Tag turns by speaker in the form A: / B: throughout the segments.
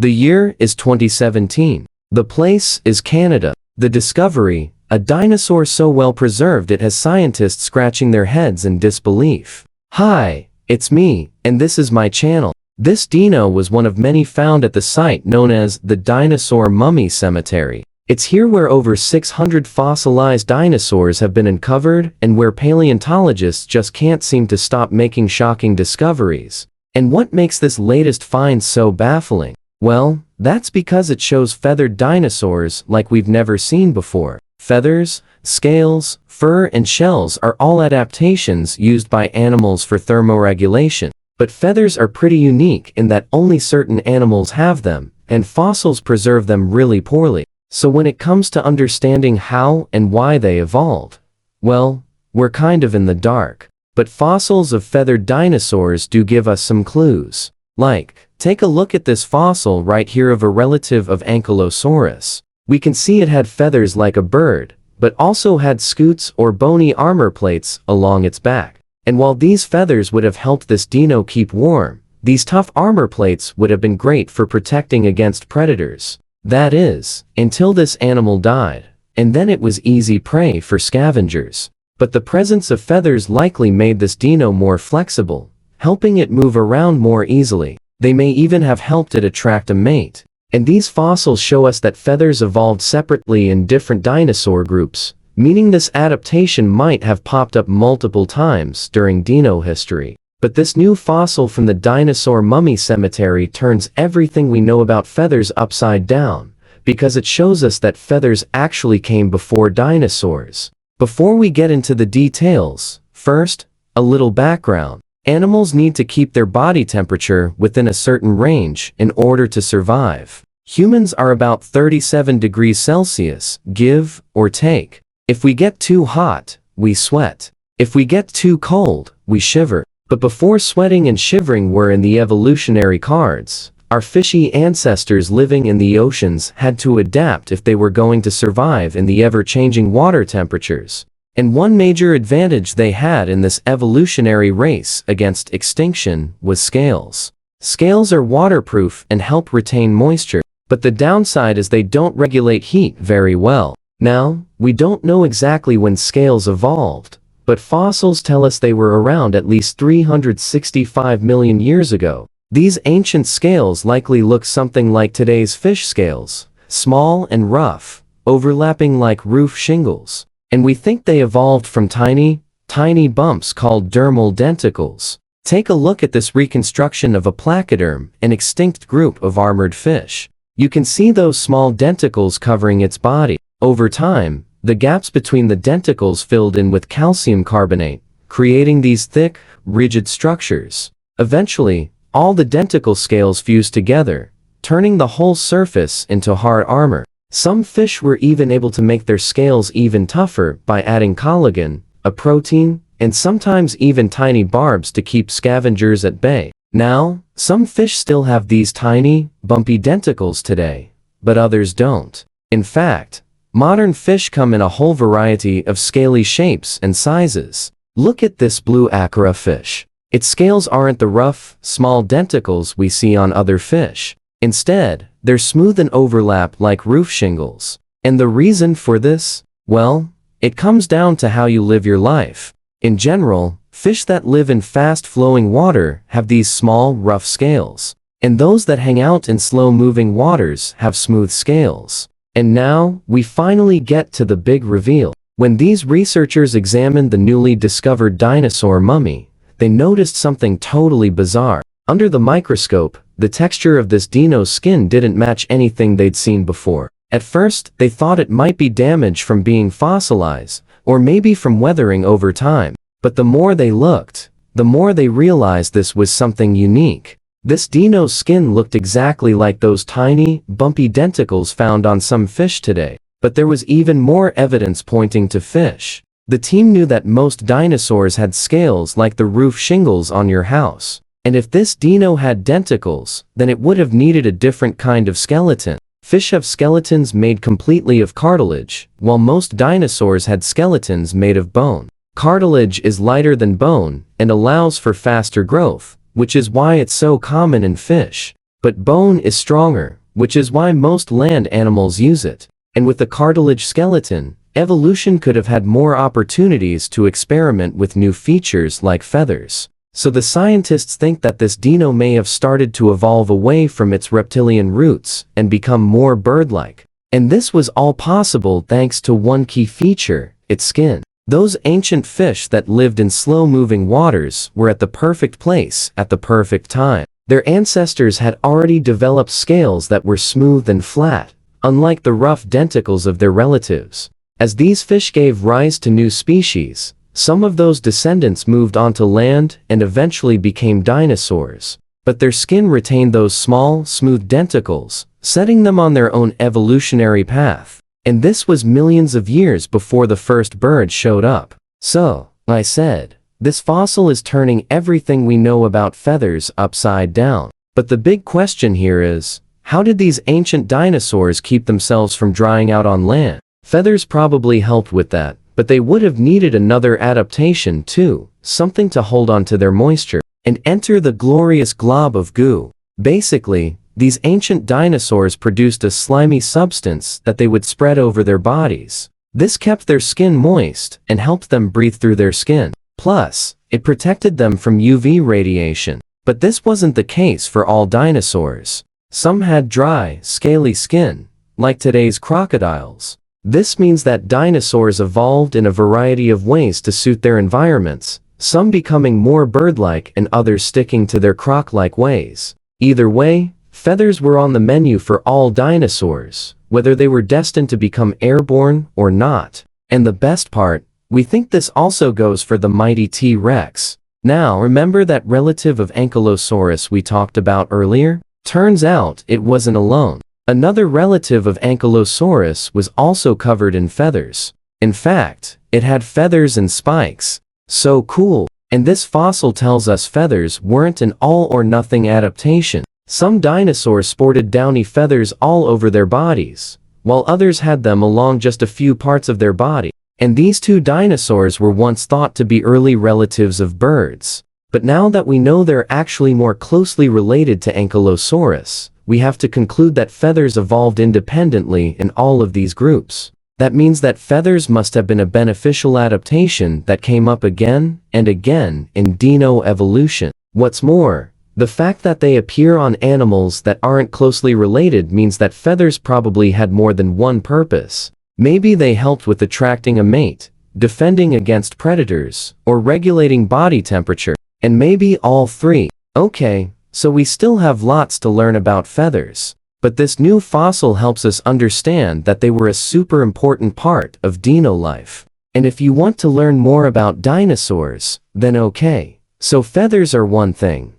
A: The year is 2017. The place is Canada. The discovery, a dinosaur so well preserved it has scientists scratching their heads in disbelief. Hi, it's me, and this is my channel. This dino was one of many found at the site known as the Dinosaur Mummy Cemetery. It's here where over 600 fossilized dinosaurs have been uncovered and where paleontologists just can't seem to stop making shocking discoveries. And what makes this latest find so baffling? Well, that's because it shows feathered dinosaurs like we've never seen before. Feathers, scales, fur, and shells are all adaptations used by animals for thermoregulation. But feathers are pretty unique in that only certain animals have them, and fossils preserve them really poorly. So when it comes to understanding how and why they evolved, well, we're kind of in the dark. But fossils of feathered dinosaurs do give us some clues. Like, take a look at this fossil right here of a relative of Ankylosaurus. We can see it had feathers like a bird, but also had scutes or bony armor plates along its back. And while these feathers would have helped this dino keep warm, these tough armor plates would have been great for protecting against predators. That is, until this animal died, and then it was easy prey for scavengers. But the presence of feathers likely made this dino more flexible, helping it move around more easily. They may even have helped it attract a mate. And these fossils show us that feathers evolved separately in different dinosaur groups, meaning this adaptation might have popped up multiple times during dino history. But this new fossil from the Dinosaur Mummy Cemetery turns everything we know about feathers upside down, because it shows us that feathers actually came before dinosaurs. Before we get into the details, first, a little background. Animals need to keep their body temperature within a certain range in order to survive. Humans are about 37 degrees Celsius, give or take. If we get too hot, we sweat. If we get too cold, we shiver. But before sweating and shivering were in the evolutionary cards, our fishy ancestors living in the oceans had to adapt if they were going to survive in the ever-changing water temperatures. And one major advantage they had in this evolutionary race against extinction was scales. Scales are waterproof and help retain moisture, but the downside is they don't regulate heat very well. Now, we don't know exactly when scales evolved, but fossils tell us they were around at least 365 million years ago. These ancient scales likely look something like today's fish scales, small and rough, overlapping like roof shingles. And we think they evolved from tiny bumps called dermal denticles. Take a look at this reconstruction of a placoderm, an extinct group of armored fish. You can see those small denticles covering its body. Over time, the gaps between the denticles filled in with calcium carbonate, creating these thick, rigid structures. Eventually, all the denticle scales fused together, turning the whole surface into hard armor. Some fish were even able to make their scales even tougher by adding collagen, a protein, and sometimes even tiny barbs to keep scavengers at bay. Now, some fish still have these tiny, bumpy denticles today, but others don't. In fact, modern fish come in a whole variety of scaly shapes and sizes. Look at this blue acra fish. Its scales aren't the rough, small denticles we see on other fish. Instead, they're smooth and overlap like roof shingles. And the reason for this? Well, it comes down to how you live your life. In general, fish that live in fast-flowing water have these small, rough scales. And those that hang out in slow-moving waters have smooth scales. And now, we finally get to the big reveal. When these researchers examined the newly discovered dinosaur mummy, they noticed something totally bizarre. Under the microscope, the texture of this dino's skin didn't match anything they'd seen before. At first, they thought it might be damage from being fossilized, or maybe from weathering over time. But the more they looked, the more they realized this was something unique. This dino's skin looked exactly like those tiny, bumpy denticles found on some fish today. But there was even more evidence pointing to fish. The team knew that most dinosaurs had scales like the roof shingles on your house. And if this dino had denticles, then it would have needed a different kind of skeleton. Fish have skeletons made completely of cartilage, while most dinosaurs had skeletons made of bone. Cartilage is lighter than bone and allows for faster growth, which is why it's so common in fish. but bone is stronger, which is why most land animals use it. And with the cartilage skeleton, evolution could have had more opportunities to experiment with new features like feathers. So the scientists think that this dino may have started to evolve away from its reptilian roots and become more bird-like. And this was all possible thanks to one key feature, its skin. Those ancient fish that lived in slow-moving waters were at the perfect place at the perfect time. Their ancestors had already developed scales that were smooth and flat, unlike the rough denticles of their relatives. As these fish gave rise to new species, some of those descendants moved onto land and eventually became dinosaurs. But their skin retained those small, smooth denticles, setting them on their own evolutionary path. And this was millions of years before the first bird showed up. So, I said, this fossil is turning everything we know about feathers upside down. But the big question here is, how did these ancient dinosaurs keep themselves from drying out on land? Feathers probably helped with that, but they would have needed another adaptation too, something to hold on to their moisture. And enter the glorious glob of goo. Basically, these ancient dinosaurs produced a slimy substance that they would spread over their bodies. This kept their skin moist and helped them breathe through their skin. Plus, it protected them from UV radiation. But this wasn't the case for all dinosaurs. Some had dry, scaly skin, like today's crocodiles. This means that dinosaurs evolved in a variety of ways to suit their environments, some becoming more bird-like and others sticking to their croc-like ways. Either way, feathers were on the menu for all dinosaurs, whether they were destined to become airborne or not. And the best part, we think this also goes for the mighty T-Rex. Now remember that relative of Ankylosaurus we talked about earlier? Turns out it wasn't alone. Another relative of Ankylosaurus was also covered in feathers. In fact, it had feathers and spikes. So cool. And this fossil tells us feathers weren't an all-or-nothing adaptation. Some dinosaurs sported downy feathers all over their bodies, while others had them along just a few parts of their body. And these two dinosaurs were once thought to be early relatives of birds. But now that we know they're actually more closely related to Ankylosaurus, we have to conclude that feathers evolved independently in all of these groups. That means that feathers must have been a beneficial adaptation that came up again and again in dino evolution. What's more, the fact that they appear on animals that aren't closely related means that feathers probably had more than one purpose. Maybe they helped with attracting a mate, defending against predators, or regulating body temperature. And maybe all three. Okay, so we still have lots to learn about feathers. But this new fossil helps us understand that they were a super important part of dino life. And if you want to learn more about dinosaurs, then okay. So feathers are one thing.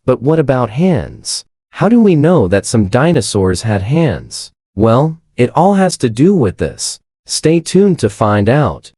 A: But what about hands? How do we know that some dinosaurs had hands? Well, it all has to do with this. Stay tuned to find out.